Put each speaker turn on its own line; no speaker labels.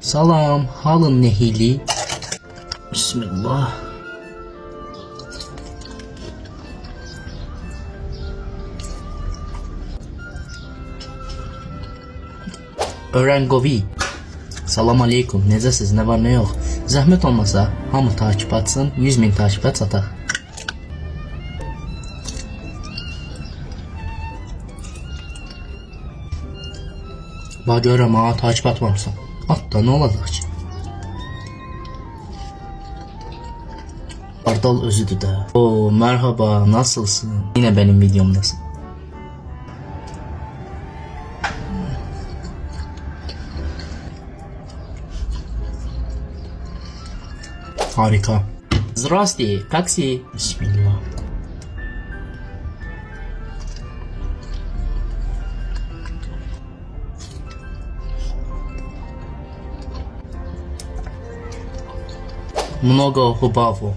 Salam, halın nehili? Bismillah. Örengovi. Salam aleykum, necəsiz, nə var nə yox? Zəhmət olmasa hamı takip atsın, 100.000 takipə çataq. Bax görürəm ha, takip atmamışsan. At da nə olacaq ki? Ardal özüdür də. Oo, merhaba, nasılsın? Yine benim videomdasın. Harika. Zdrasti, taksi. Bismillah. Много хубаво.